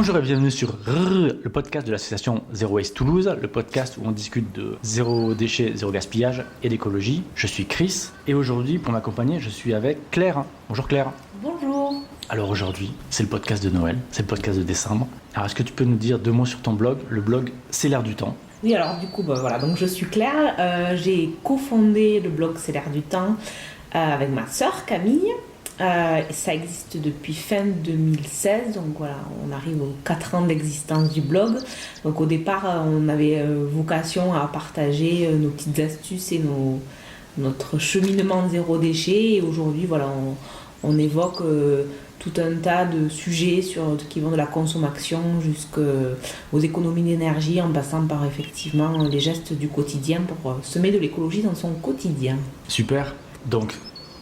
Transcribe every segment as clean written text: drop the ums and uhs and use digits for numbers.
Bonjour et bienvenue sur le podcast de l'association Zero Waste Toulouse, le podcast où on discute de zéro déchet, zéro gaspillage et d'écologie. Je suis Chris et aujourd'hui, pour m'accompagner, je suis avec Claire. Bonjour Claire. Bonjour. Alors aujourd'hui, c'est le podcast de Noël, c'est le podcast de décembre. Alors est-ce que tu peux nous dire deux mots sur ton blog, le blog C'est l'air du temps? Oui, alors du coup, voilà, donc je suis Claire, j'ai cofondé le blog C'est l'air du temps avec ma sœur Camille. Ça existe depuis fin 2016, donc voilà, on arrive aux 4 ans d'existence du blog. Donc au départ, on avait vocation à partager nos petites astuces et notre cheminement zéro déchet. Et aujourd'hui, voilà, on évoque tout un tas de sujets qui vont de la consommation jusqu'aux économies d'énergie, en passant par effectivement les gestes du quotidien pour semer de l'écologie dans son quotidien. Super, donc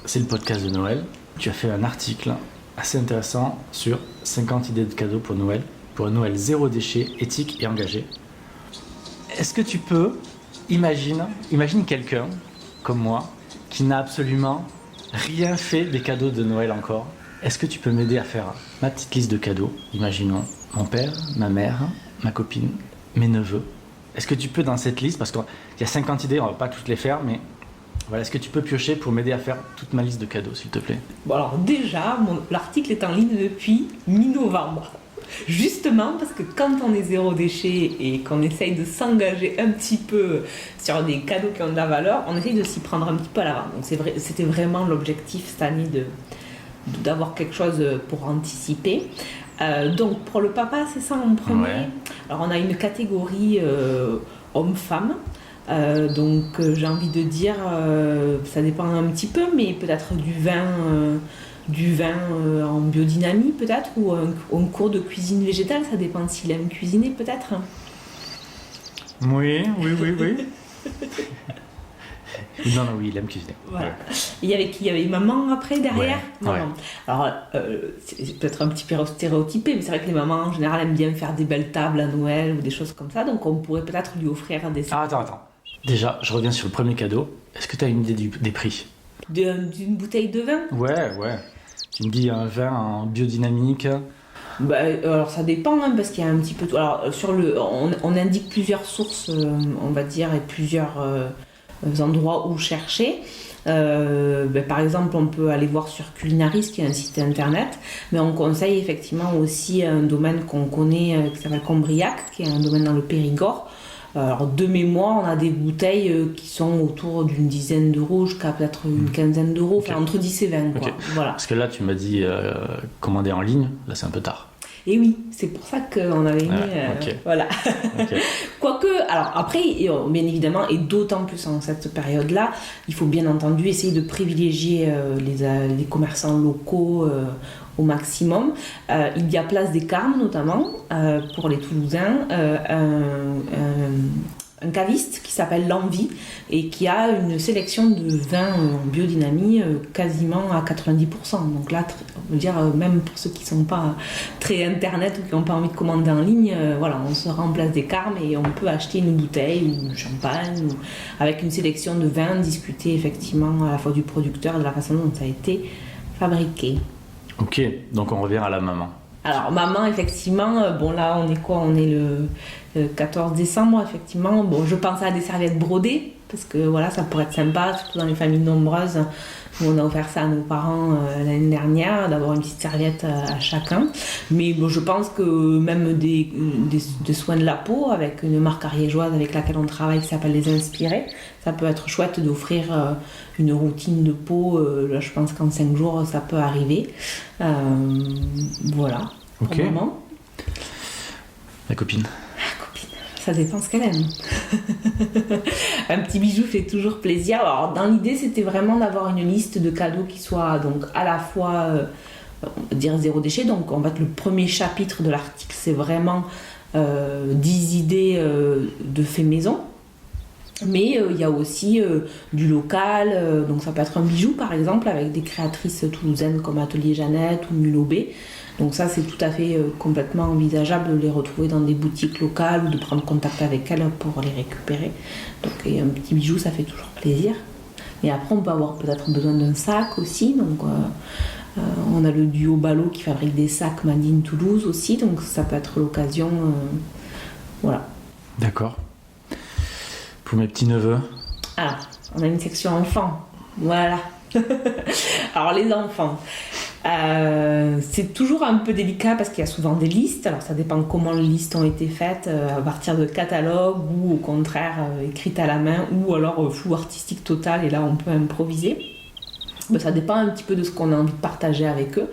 c'est le podcast de Noël. Tu as fait un article assez intéressant sur 50 idées de cadeaux pour Noël, pour un Noël zéro déchet, éthique et engagé. Est-ce que tu peux imagine quelqu'un comme moi qui n'a absolument rien fait des cadeaux de Noël encore. Est-ce que tu peux m'aider à faire ma petite liste de cadeaux? Imaginons mon père, ma mère, ma copine, mes neveux. Est-ce que tu peux dans cette liste, parce qu'il y a 50 idées, on ne va pas toutes les faire, mais voilà, est-ce que tu peux piocher pour m'aider à faire toute ma liste de cadeaux, s'il te plaît? Bon, alors déjà, l'article est en ligne depuis mi-novembre. Justement parce que quand on est zéro déchet et qu'on essaye de s'engager un petit peu sur des cadeaux qui ont de la valeur, on essaye de s'y prendre un petit peu à l'avant. Donc c'était vraiment l'objectif cette année d'avoir quelque chose pour anticiper. Donc pour le papa, c'est ça en premier. Ouais. Alors on a une catégorie homme-femme. Donc j'ai envie de dire, ça dépend un petit peu, mais peut-être du vin en biodynamie peut-être, ou un cours de cuisine végétale, ça dépend s'il aime cuisiner peut-être. Oui. Non, oui, il aime cuisiner. Voilà. Ouais. Il y avait qui? Il y avait maman après derrière? Ouais. Non. Alors c'est peut-être un petit peu stéréotypé, mais c'est vrai que les mamans en général aiment bien faire des belles tables à Noël ou des choses comme ça, donc on pourrait peut-être lui offrir des... Attends. Déjà, je reviens sur le premier cadeau. Est-ce que tu as une idée des prix? D'une bouteille de vin? Ouais. Tu me dis un vin en biodynamique. Alors ça dépend, hein, parce qu'il y a un petit peu tout. Alors on indique plusieurs sources, on va dire, et plusieurs endroits où chercher. Par exemple, on peut aller voir sur Culinaris, qui est un site internet, mais on conseille effectivement aussi un domaine qu'on connaît qui s'appelle Combriac, qui est un domaine dans le Périgord. Alors de mémoire, on a des bouteilles qui sont autour d'une dizaine d'euros jusqu'à peut-être une quinzaine d'euros, Okay. Enfin entre 10 et 20 quoi. Okay. Voilà. Parce que là tu m'as dit commander en ligne, là c'est un peu tard. Et oui, c'est pour ça qu'on avait mis... Okay. Voilà. Okay. Quoique, alors après, bien évidemment, et d'autant plus en cette période-là, il faut bien entendu essayer de privilégier les commerçants locaux au maximum. Il y a Place des Carmes, notamment, pour les Toulousains, un caviste qui s'appelle L'Envie et qui a une sélection de vins en biodynamie quasiment à 90%. Donc là, on veut dire, même pour ceux qui ne sont pas très internet ou qui n'ont pas envie de commander en ligne, voilà, on se rend en Place des Carmes et on peut acheter une bouteille ou du champagne avec une sélection de vins, discuter effectivement à la fois du producteur et de la façon dont ça a été fabriqué. Ok, donc on revient à la maman. Alors maman, effectivement, bon là on est quoi? On est le 14 décembre, effectivement. Bon, je pense à des serviettes brodées, parce que voilà, ça pourrait être sympa, surtout dans les familles nombreuses. On a offert ça à nos parents l'année dernière, d'avoir une petite serviette à chacun. Mais bon, je pense que même des soins de la peau, avec une marque ariégeoise avec laquelle on travaille qui s'appelle Les Inspirés, ça peut être chouette d'offrir une routine de peau. Là, je pense qu'en 5 jours, ça peut arriver. Voilà, pour Ok. maman. La copine. Ça dépend ce qu'elle aime. Un petit bijou fait toujours plaisir. Alors, dans l'idée, c'était vraiment d'avoir une liste de cadeaux qui soit donc à la fois, on va dire zéro déchet. Donc, en fait, le premier chapitre de l'article, c'est vraiment 10 idées de fait maison. Mais il y a aussi du local. Donc, ça peut être un bijou, par exemple, avec des créatrices toulousaines comme Atelier Jeannette ou Mulobé. Donc ça, c'est tout à fait complètement envisageable de les retrouver dans des boutiques locales ou de prendre contact avec elles pour les récupérer. Donc un petit bijou, ça fait toujours plaisir. Et après, on peut avoir peut-être besoin d'un sac aussi. Donc On a le duo Ballot qui fabrique des sacs Made in Toulouse aussi, donc ça peut être l'occasion. Voilà. D'accord. Pour mes petits-neveux. Ah, on a une section enfants. Voilà. Alors les enfants, c'est toujours un peu délicat parce qu'il y a souvent des listes. Alors ça dépend comment les listes ont été faites, à partir de catalogues ou au contraire écrites à la main ou alors flou artistique total et là on peut improviser. Mais ça dépend un petit peu de ce qu'on a envie de partager avec eux.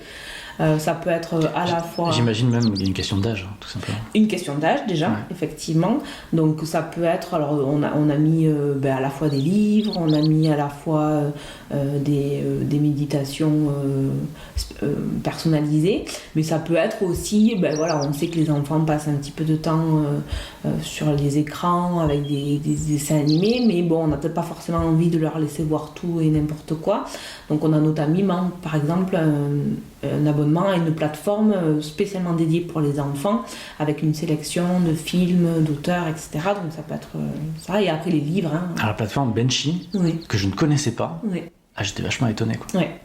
Ça peut être à la fois... J'imagine même une question d'âge, tout simplement. Une question d'âge déjà, effectivement. Donc ça peut être... Alors on a mis à la fois des livres, on a mis à la fois des méditations personnalisées, mais ça peut être aussi... on sait que les enfants passent un petit peu de temps sur les écrans avec des dessins animés, mais bon, on n'a peut-être pas forcément envie de leur laisser voir tout et n'importe quoi. Donc on a notamment, par exemple, un abonnement à une plateforme spécialement dédiée pour les enfants avec une sélection de films, d'auteurs, etc. Donc ça peut être ça. Et après les livres. La plateforme Benchy, que je ne connaissais pas. Oui. Ah, j'étais vachement étonné, quoi. Ouais.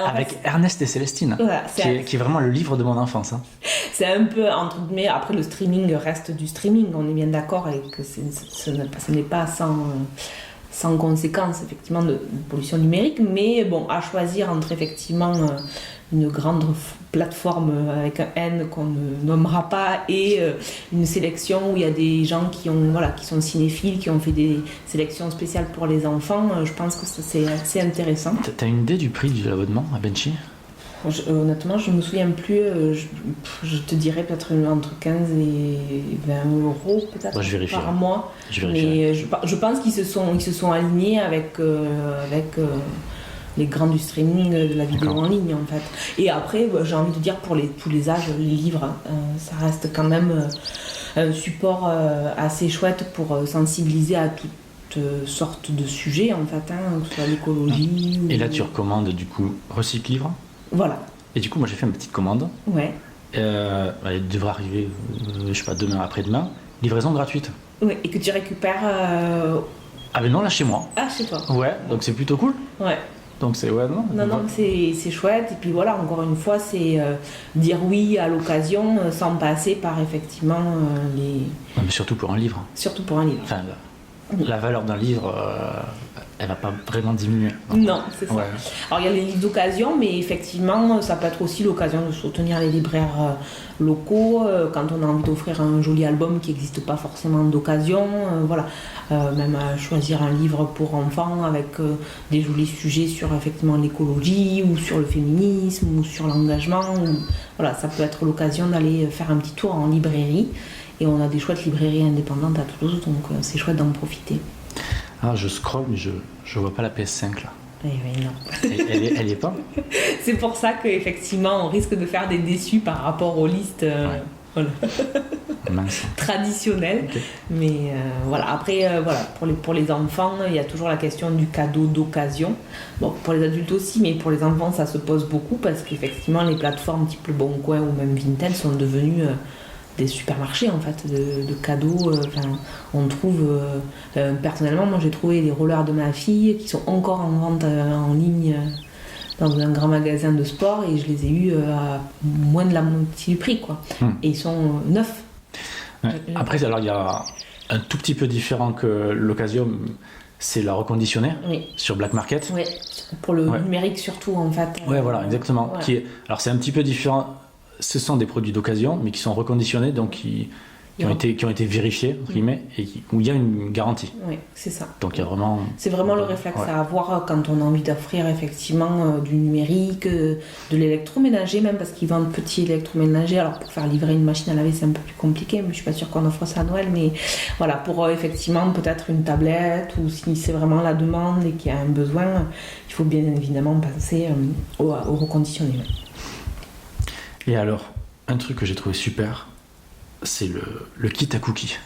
Avec Ernest et Célestine, voilà, qui est vraiment le livre de mon enfance. Hein. C'est un peu, entre guillemets, après le streaming reste du streaming, on est bien d'accord, et que ce n'est pas sans conséquences, effectivement, de pollution numérique, mais bon, à choisir entre, effectivement, une grande plateforme avec un N qu'on ne nommera pas et une sélection où il y a des gens qui sont cinéphiles, qui ont fait des sélections spéciales pour les enfants, je pense que c'est assez intéressant. T'as une idée du prix de l'abonnement à Benchy ? Honnêtement, je ne me souviens plus, je te dirais peut-être entre 15 et 20 euros peut-être par mois. Mais je pense qu'ils se sont alignés avec les grands du streaming, de la vidéo en ligne en fait. Et après, j'ai envie de dire pour tous les âges, les livres, ça reste quand même un support assez chouette pour sensibiliser à toutes sortes de sujets en fait, que ce soit l'écologie. Et là tu recommandes du coup Recycle Livre ? Voilà. Et du coup, moi j'ai fait une petite commande. Ouais. Elle devrait arriver, je sais pas, demain, après-demain. Livraison gratuite. Oui, et que tu récupères. Ah, ben non, là chez moi. Ah, chez toi. Ouais, donc c'est plutôt cool. Ouais. Donc c'est Non, c'est chouette. Et puis voilà, encore une fois, c'est dire oui à l'occasion sans passer par effectivement les. Non, mais surtout pour un livre. Surtout pour un livre. Enfin, la valeur d'un livre, elle va pas vraiment diminuer. Non, c'est ça. Ouais. Alors il y a les livres d'occasion, mais effectivement, ça peut être aussi l'occasion de soutenir les libraires locaux quand on a envie d'offrir un joli album qui n'existe pas forcément d'occasion. Même choisir un livre pour enfants avec des jolis sujets sur effectivement l'écologie ou sur le féminisme ou sur l'engagement. Voilà, ça peut être l'occasion d'aller faire un petit tour en librairie. Et on a des chouettes librairies indépendantes à Toulouse, donc c'est chouette d'en profiter. Ah, je scrolle, mais je vois pas la PS5 là. Oui, non. Elle y est pas. C'est pour ça qu'effectivement, on risque de faire des déçus par rapport aux listes traditionnelles. Okay. Mais après, pour les enfants, il y a toujours la question du cadeau d'occasion. Bon, pour les adultes aussi, mais pour les enfants, ça se pose beaucoup parce qu'effectivement, les plateformes type Le Bon Coin ou même Vinted sont devenues des supermarchés en fait de cadeaux. On trouve personnellement, moi j'ai trouvé les rollers de ma fille qui sont encore en vente en ligne dans un grand magasin de sport et je les ai eus à moins de la moitié du prix quoi. Et ils sont neufs. Ouais. Après alors il y a un tout petit peu différent que l'occasion, c'est la reconditionnée sur Black Market. Oui, pour le numérique surtout en fait. Ouais, voilà, exactement. Ouais. Alors c'est un petit peu différent. Ce sont des produits d'occasion, mais qui sont reconditionnés, donc qui ont été vérifiés, entre guillemets, et où il y a une garantie. Oui, c'est ça. Donc il y a vraiment... C'est vraiment le réflexe à avoir quand on a envie d'offrir effectivement du numérique, de l'électroménager même, parce qu'ils vendent petits électroménagers. Alors pour faire livrer une machine à laver, c'est un peu plus compliqué, mais je suis pas sûre qu'on offre ça à Noël. Mais voilà, pour effectivement peut-être une tablette, ou si c'est vraiment la demande et qu'il y a un besoin, il faut bien évidemment penser au reconditionné. Et alors, un truc que j'ai trouvé super, c'est le kit à cookies.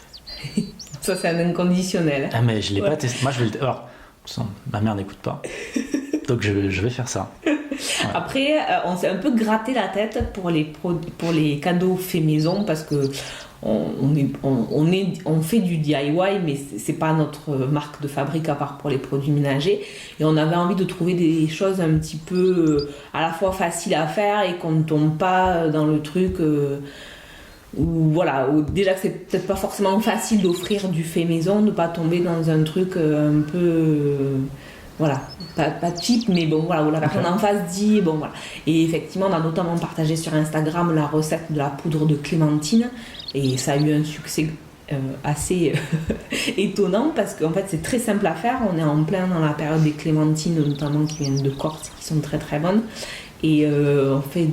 Ça, c'est un inconditionnel. Ah, mais je l'ai pas testé. Moi, je vais le... Alors, ma mère n'écoute pas. Donc, je vais faire ça. Ouais. Après, on s'est un peu gratté la tête pour les cadeaux faits maison parce que on fait du DIY, mais c'est pas notre marque de fabrique à part pour les produits ménagers. Et on avait envie de trouver des choses un petit peu à la fois faciles à faire et qu'on ne tombe pas dans le truc déjà que c'est peut-être pas forcément facile d'offrir du fait maison, de pas tomber dans un truc un peu pas cheap, mais bon voilà, où la personne en face dit bon voilà. Et effectivement, on a notamment partagé sur Instagram la recette de la poudre de clémentine et ça a eu un succès assez étonnant parce qu'en fait c'est très simple à faire. On est en plein dans la période des clémentines, notamment qui viennent de Corse, qui sont très très bonnes. Et on fait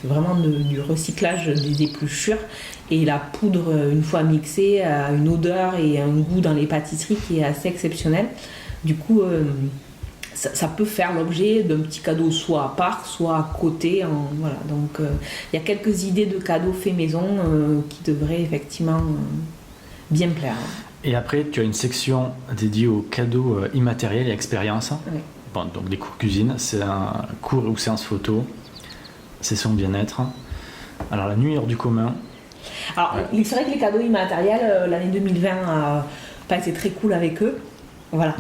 vraiment du recyclage des épluchures. Et la poudre, une fois mixée, a une odeur et un goût dans les pâtisseries qui est assez exceptionnel. Du coup, ça peut faire l'objet d'un petit cadeau soit à part, soit à côté. Donc, il y a quelques idées de cadeaux faits maison qui devraient effectivement bien plaire. Et après, tu as une section dédiée aux cadeaux immatériels et expériences. Oui. Bon, donc des cours cuisine, c'est un cours ou séance photo, session bien-être. Alors la nuit hors du commun. Alors c'est vrai que les cadeaux immatériels, l'année 2020 n'a pas été très cool avec eux. Voilà.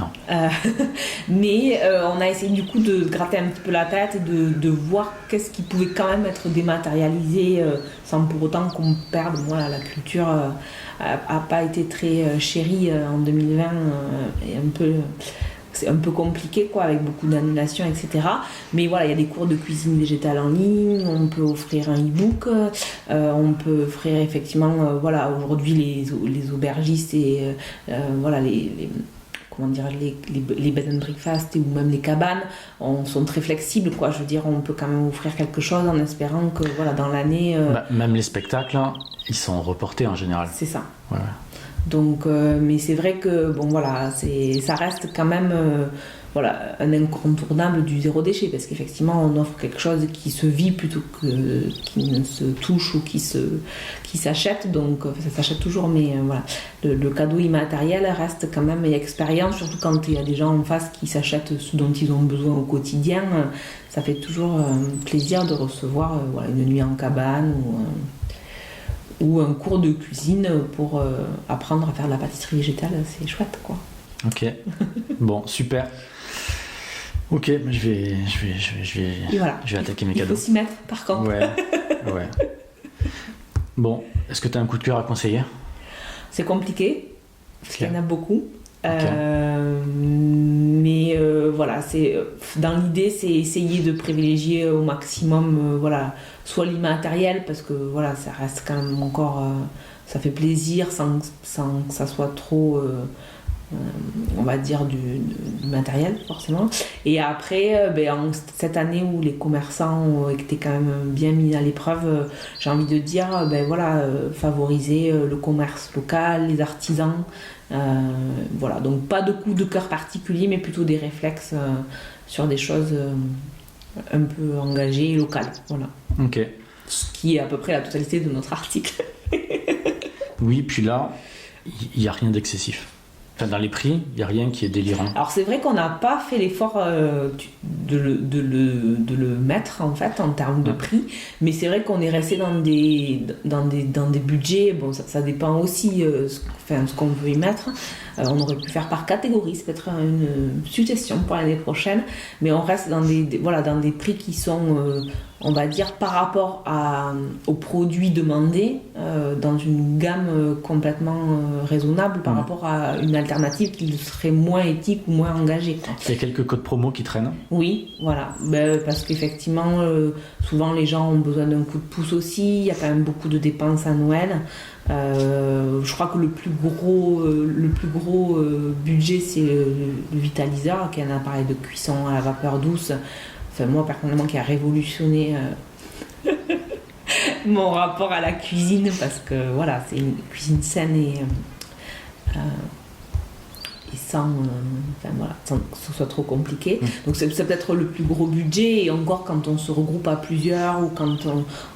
Mais on a essayé du coup de gratter un petit peu la tête et de voir qu'est-ce qui pouvait quand même être dématérialisé sans pour autant qu'on perde. Voilà, la culture a pas été très chérie en 2020 et c'est un peu compliqué quoi, avec beaucoup d'annulations, etc. Mais voilà, il y a des cours de cuisine végétale en ligne, on peut offrir un e-book, on peut offrir effectivement, aujourd'hui les aubergistes et les bed and breakfast ou même les cabanes sont très flexibles quoi. Je veux dire, on peut quand même offrir quelque chose en espérant que dans l'année... Même les spectacles, ils sont reportés en général. C'est ça. Ouais. Donc, mais c'est vrai que ça reste quand même un incontournable du zéro déchet parce qu'effectivement on offre quelque chose qui se vit plutôt que qui ne se touche ou qui s'achète. Donc ça s'achète toujours, mais le cadeau immatériel reste quand même une expérience, surtout quand il y a des gens en face qui s'achètent ce dont ils ont besoin au quotidien. Ça fait toujours plaisir de recevoir une nuit en cabane ou un cours de cuisine pour apprendre à faire de la pâtisserie végétale. C'est chouette quoi. Ok, bon, super. Ok, je vais attaquer mes cadeaux. Il faut s'y mettre par contre. Ouais. Bon, est-ce que tu as un coup de cœur à conseiller ? C'est compliqué, parce qu'il y en a beaucoup. Okay. Mais dans l'idée, c'est essayer de privilégier au maximum soit l'immatériel, parce que ça reste quand même encore... ça fait plaisir sans que ça soit trop... on va dire du matériel forcément. Et après cette année où les commerçants ont été quand même bien mis à l'épreuve, j'ai envie de dire favoriser le commerce local, les artisans, donc pas de coup de cœur particulier mais plutôt des réflexes sur des choses un peu engagées et locales. Ok. Ce qui est à peu près la totalité de notre article. Oui, puis là il n'y a rien d'excessif. Enfin, dans les prix, il n'y a rien qui est délirant. Alors c'est vrai qu'on n'a pas fait l'effort de le mettre en fait en termes de prix, mais c'est vrai qu'on est resté dans des budgets. Bon, ça dépend aussi ce qu'on veut y mettre. On aurait pu faire par catégorie, c'est peut-être une suggestion pour l'année prochaine, mais on reste dans des prix qui sont, on va dire, par rapport aux produits demandés, dans une gamme complètement raisonnable par rapport à une alternative qui serait moins éthique ou moins engagée, quoi. Il y a quelques codes promo qui traînent. Oui, parce qu'effectivement, souvent les gens ont besoin d'un coup de pouce aussi, il y a quand même beaucoup de dépenses à Noël. Je crois que le plus gros budget c'est le Vitaliseur, qui est un appareil de cuisson à la vapeur douce. Enfin, moi personnellement, qui a révolutionné mon rapport à la cuisine, parce que c'est une cuisine saine et sans que ce soit trop compliqué. Donc c'est peut-être le plus gros budget, et encore quand on se regroupe à plusieurs ou quand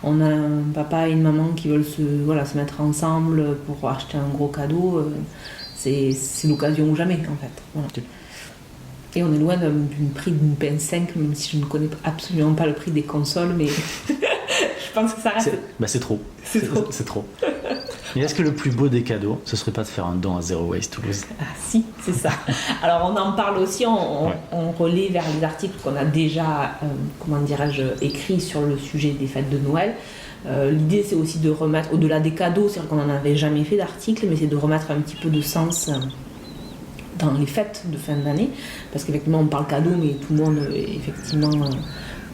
on a un papa et une maman qui veulent se mettre ensemble pour acheter un gros cadeau, c'est l'occasion ou jamais en fait. Okay. Et on est loin du prix d'une PS5, même si je ne connais absolument pas le prix des consoles, mais je pense que ça reste... C'est trop. C'est trop. Mais est-ce que le plus beau des cadeaux, ce serait pas de faire un don à Zero Waste Toulouse? Ah si, c'est ça. Alors on en parle aussi, on relaie vers les articles qu'on a déjà, écrits sur le sujet des fêtes de Noël. L'idée c'est aussi de remettre, au-delà des cadeaux, c'est-à-dire qu'on n'en avait jamais fait d'articles, mais c'est de remettre un petit peu de sens dans les fêtes de fin d'année, parce qu'effectivement on parle cadeaux, mais tout le monde effectivement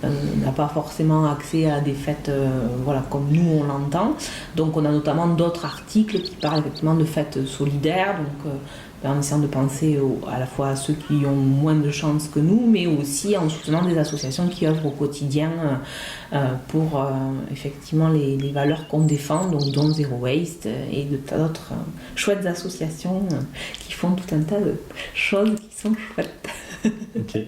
n'a pas forcément accès à des fêtes comme nous on l'entend. Donc on a notamment d'autres articles qui parlent effectivement de fêtes solidaires, donc en essayant de penser à la fois à ceux qui ont moins de chance que nous, mais aussi en soutenant des associations qui œuvrent au quotidien pour effectivement les valeurs qu'on défend, donc dont Zero Waste et de tas d'autres chouettes associations qui font tout un tas de choses qui sont chouettes. Ok.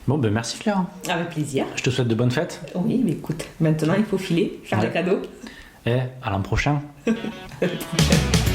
Bon, ben merci Claire. Avec plaisir. Je te souhaite de bonnes fêtes. Oui, mais écoute, maintenant il faut filer, faire des cadeaux. Et à l'an prochain. À l'année prochaine.